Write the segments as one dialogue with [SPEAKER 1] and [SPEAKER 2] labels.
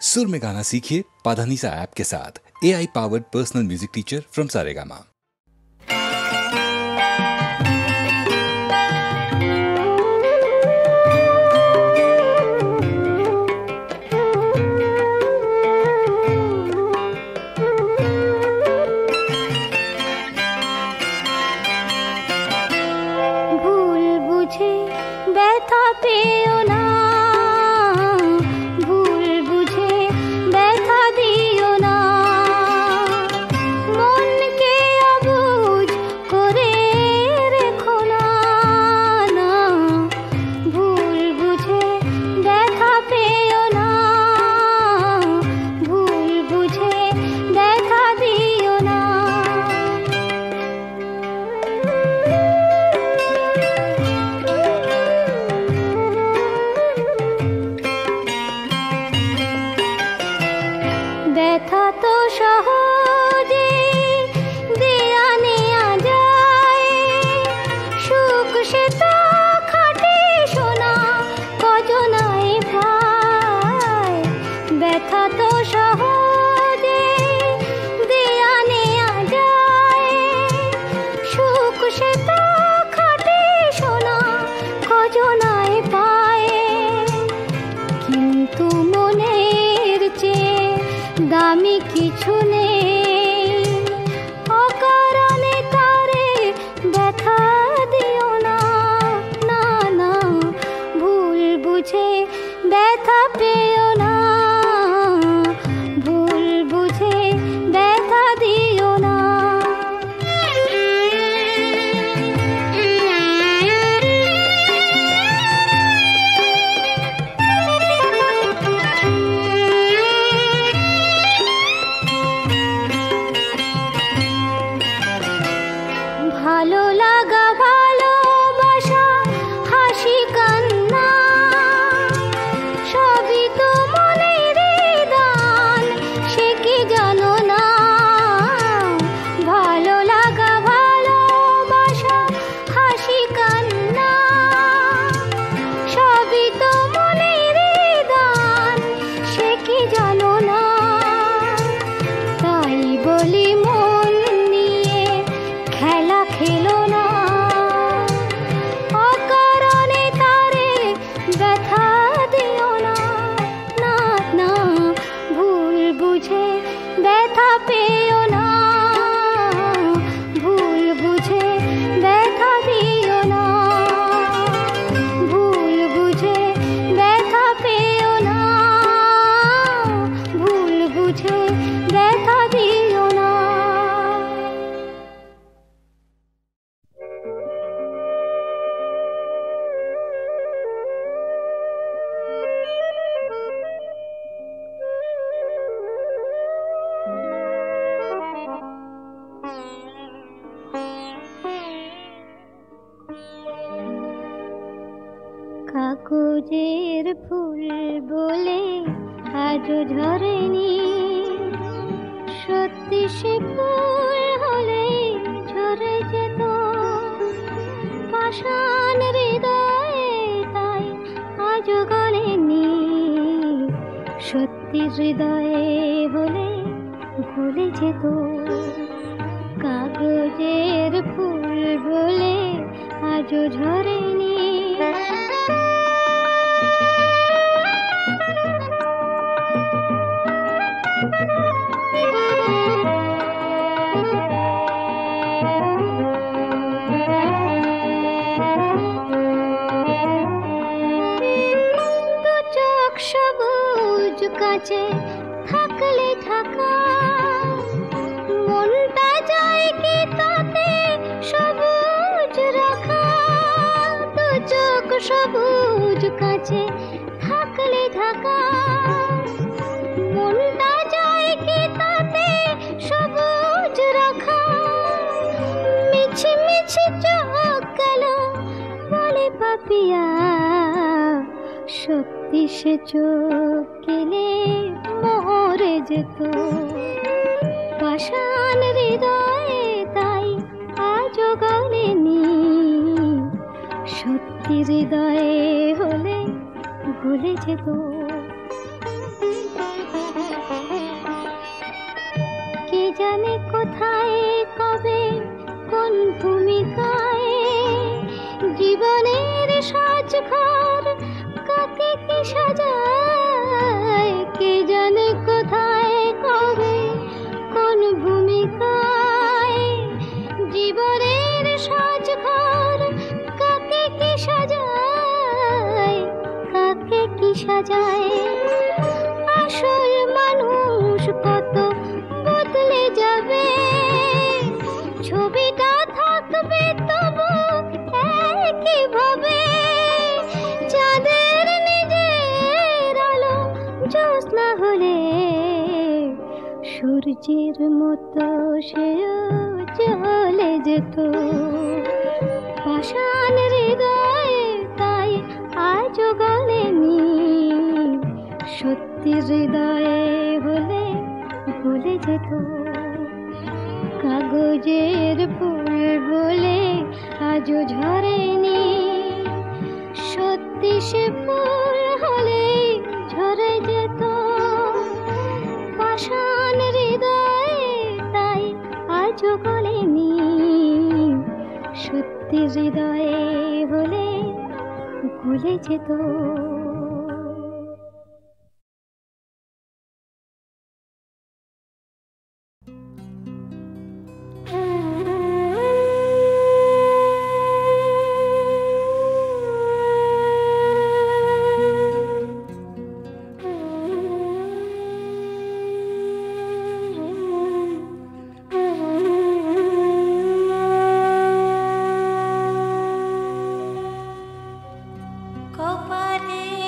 [SPEAKER 1] सुर में गाना सीखिए पाधानीसा ऐप के साथ। AI powered personal music teacher from Saregama.
[SPEAKER 2] কাগজের ফুল বলে আজও ঝরেনি, সত্যি সে ফুল হলে ঝরে যেত পাষাণ হৃদয়ে, তাই আজও গলেনি। সত্যি হৃদয়ে হলে গলে যেত। কাগজের ফুল বলে আজও ঝরেনি। সবুজ কাছে থাকলে থাকা, মনটা যায় কি তাতে সবুজ রাখা। দু চোখ সবুজ কাছে থাকলে থাকা, মনটা যায় কি তাতে সবুজ রাখা। মিছি মিছি চোখ গেল বলে পাপিয়া, সত্যি সে চোখ গেলে মরে যেত পাষাণ হৃদয়ে, তাই আজও গলেনি। সত্যি হৃদয়ে হলে ভুলে যেত। ভূমিকায় জীবনের সাজঘর কাকে কি সাজায় কে জানে কোথায় কবে কোন ভূমিকায় জীবনের সাজঘর কাকে কি সাজায় কাকে কি সাজায় আসল মানুষ কত বদলে যাবে ছবিটা থাকবে তবু একইভাবে চাঁদের নিজের আলো জ্যোৎস্না হলে সূর্যের মতো সেও চলে যেত পাষাণ হৃদয়ে তাই আজও গলেনি সত্যি হৃদয়ে হলে ভুলে যেত কাগজের ফুল বলে আজও ঝরেনি সত্যি সে ফুল হলে ঝরে যেত পাষাণ হৃদয়ে তাই আজও গলেনি সত্যি হৃদয়ে হলে ভুলে যেত
[SPEAKER 3] কপালে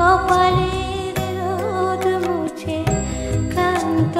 [SPEAKER 2] কপালের রোদ মুছে ক্লান্ত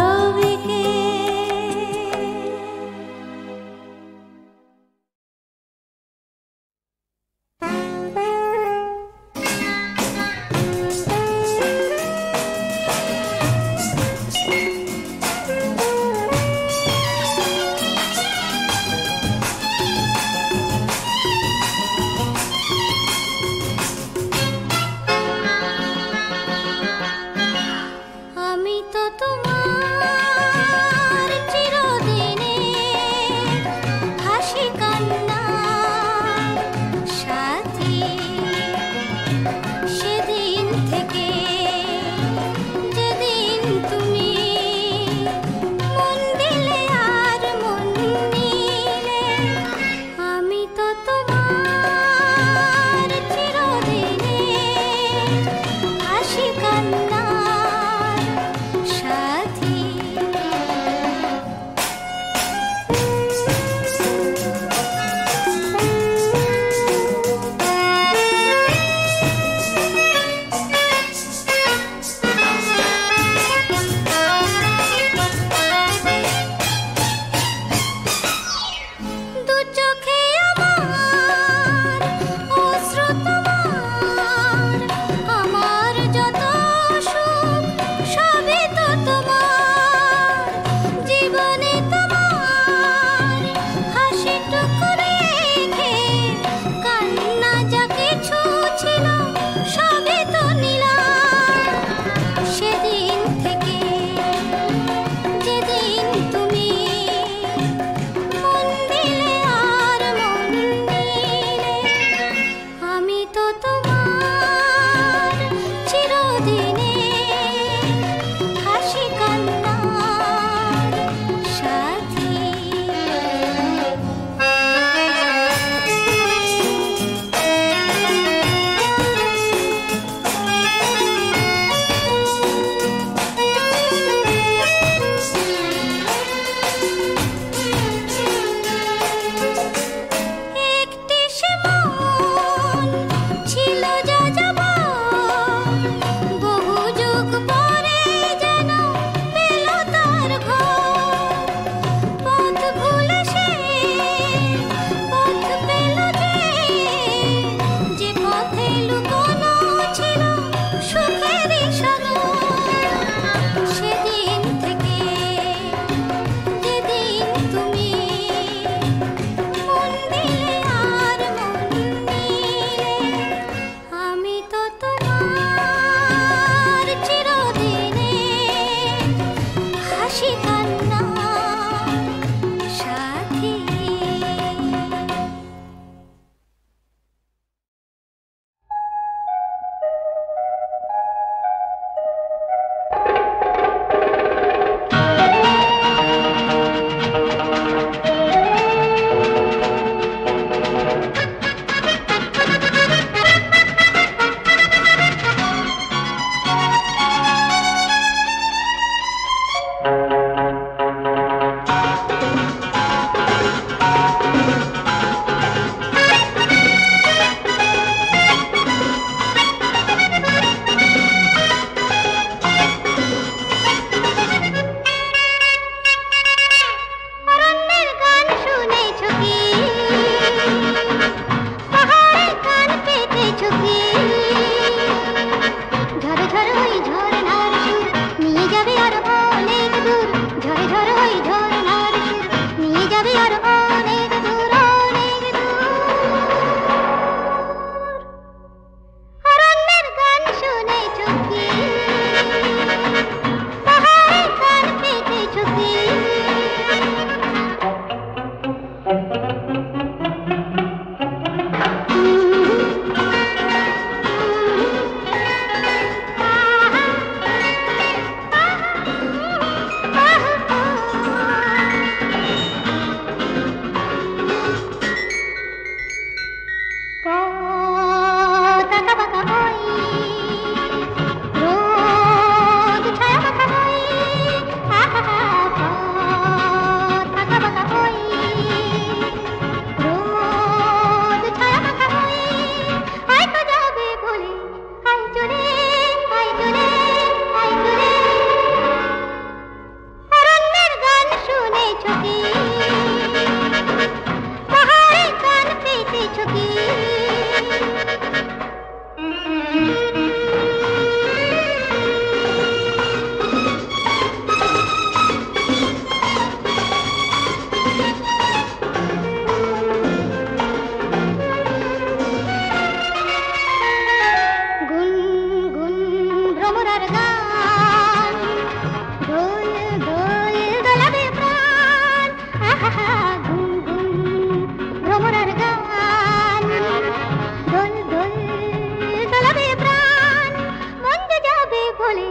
[SPEAKER 2] ভুলে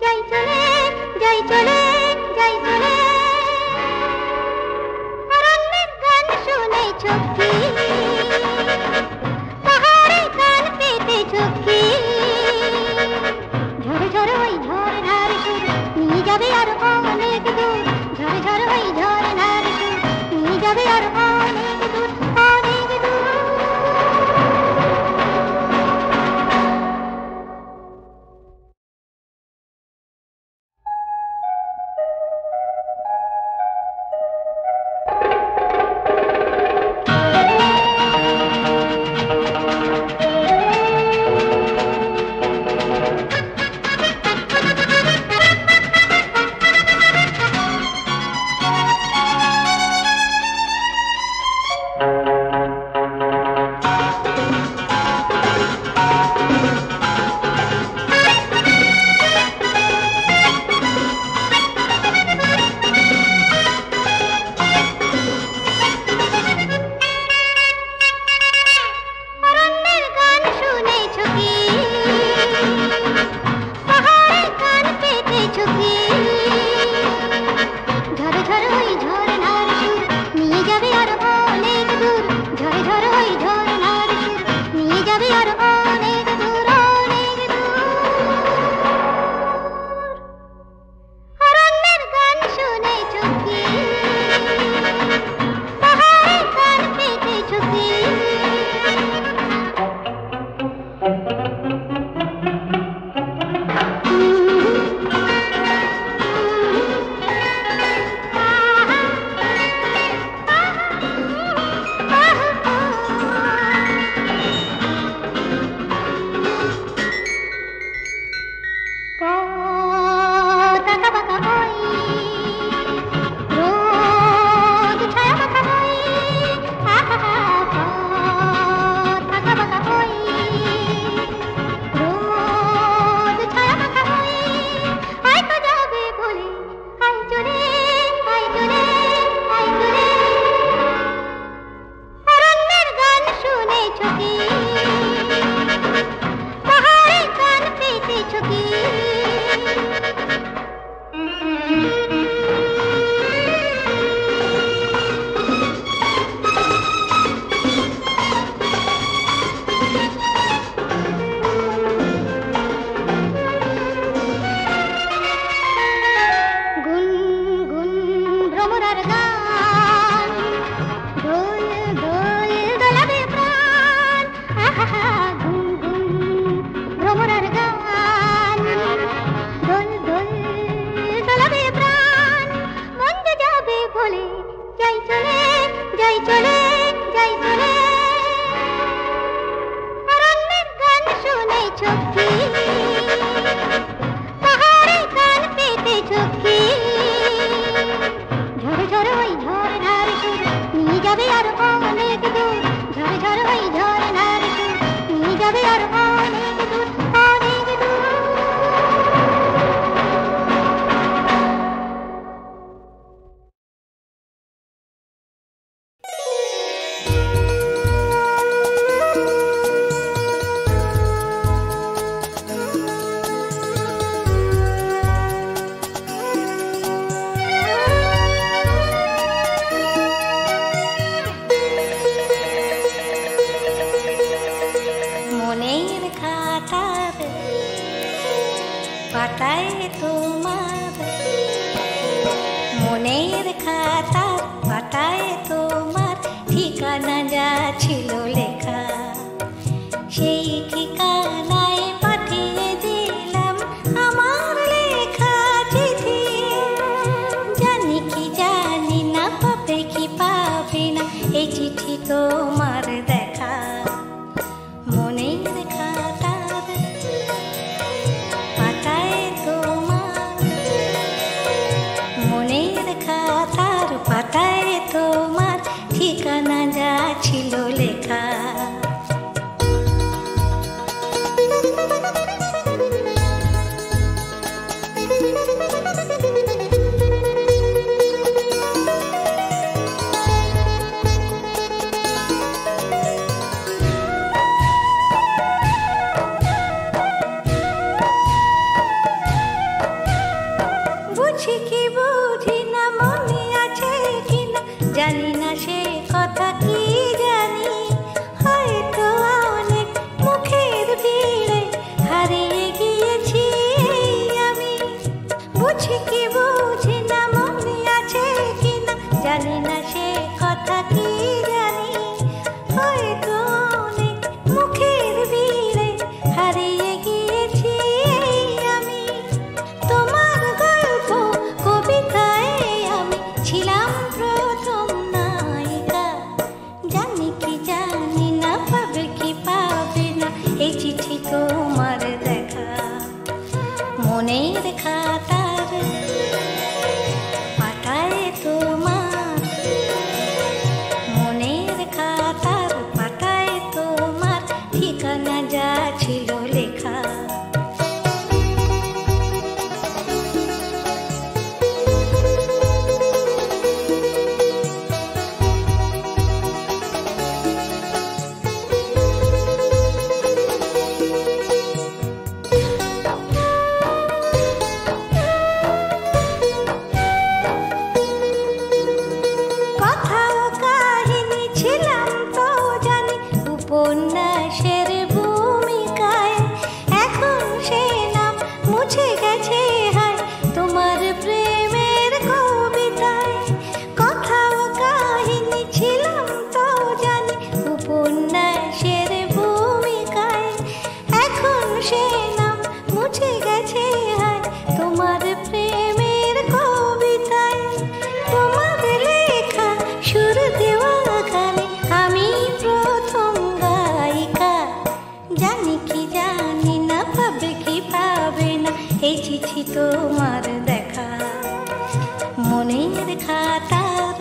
[SPEAKER 2] যাই চলে যাই চলে যাই চলে অরণ্যের গান শুনেছো কি পাহাড়ে গান পেতেছো কি ঝরে ঝরে ওই ঝরনার সুর নিয়ে যাবে আর অনেক দূর ঝরে ঝরে ওই ঝরনার সুর নিয়ে যাবে আর অনেক দূর অনেক দূর
[SPEAKER 3] পাতায় বুঝি কি বুঝি না, মনে আছে কিনা জানি না, সে কথা কি জানি। হয়তো অনেক মুখের ভিড়ে হারিয়ে গিয়েছি আমি। তোমার গল্প কবিতায় আমি ছিলাম প্রথম নায়িকা। জানি কি জানি না, পাবে কি পাবে না এই চিঠি তোমার দেখা। মনের খাতার পাতায় তোমার, মনের খাতার পাতায় তোমার ঠিকানা যা ছিল লেখা। কথাও কাহিনী ছিলাম তো জানি উপন্যাসের ভূমিকায়। এখন সে নাম মুছে গেছে হায় তোমার প্রেমের কবিতায়। কথাও কাহিনী ছিলাম তো জানি উপন্যাসের ভূমিকায়। এখন সে নাম মুছে গেছে হায় তোমার প্রেমের কবিতায়। তোমার লেখা সুর দেওয়া গানে আমি প্রথম গায়িকা। জানি কি জানি না, পাবে কি পাবে না এই চিঠি তোমার দেখা। মনের খাতার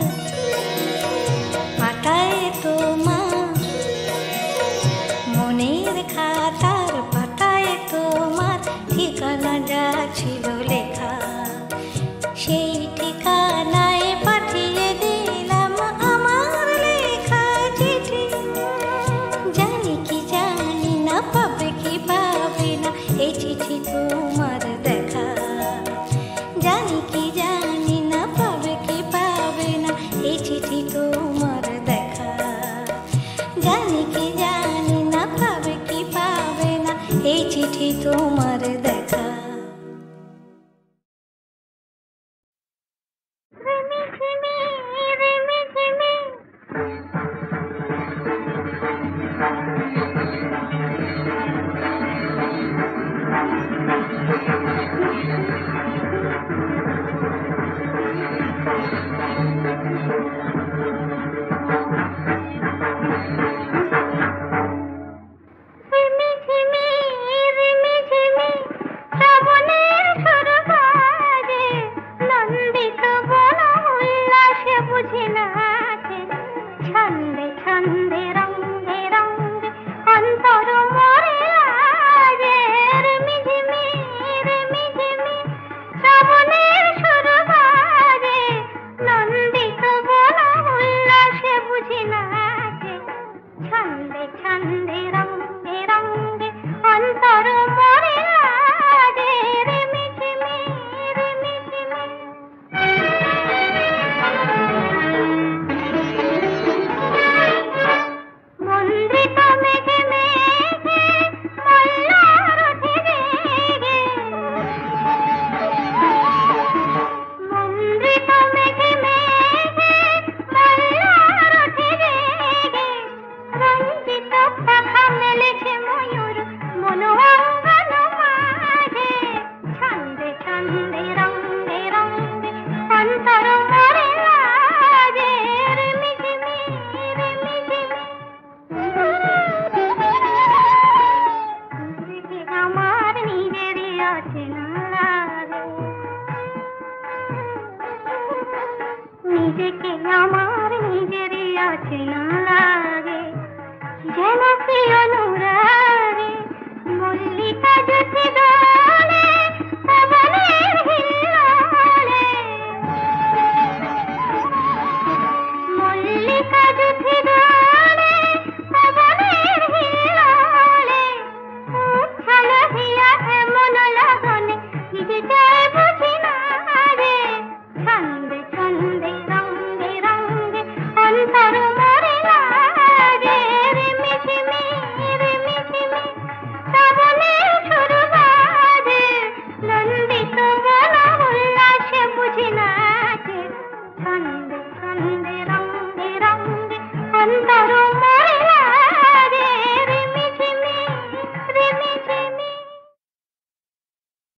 [SPEAKER 3] পাতায় তোমার, মনের খাতার পাতায় তোমার ঠিকানা যা ছিল লেখা। সেই ঠিকানায় পাঠিয়ে দিলাম আমার লেখা চিঠি। জানি কি জানি না, পাবে কি পাবে না এই চিঠি তোমার দেখা। জানি কি জানি না, পাবে কি পাবে না এই চিঠি তোমার দেখা। জানি কি জানি না, পাবে কি পাবে না এই চিঠি তোমার দেখা।
[SPEAKER 2] ছন্দে ছন্দে রঙে রঙে অন্তর মরে আজে। রিমিঝিমি রিমিঝিমি শ্রাবণের সুর বাজে, নন্দিত বন উল্লাসে বুঝি নাচে। ছন্দে ছন্দে রঙে রঙে অন্তর মরে আজে। রিমিঝিমি রিমিঝিমি মন্দ্রিত মেঘে মেঘে মল্লার ওঠে রেগে। মন্দ্রিত মেঘে মেঘে মল্লার ওঠে রেগে। রঞ্জিত পাখা মেলেছে ময়ূর মনোঅঙ্গন মাঝে। ছন্দে ছন্দে রঙে রঙে অন্তর মরে লাজে। রিমিঝিমি রিমিঝিমি নিজেকে আমার নিজেরই অচেনা লাগে। নিজেকে আমার নিজেরই অচেনা লাগে। যেন কি অনুরাগে মল্লিকা জ্যোতি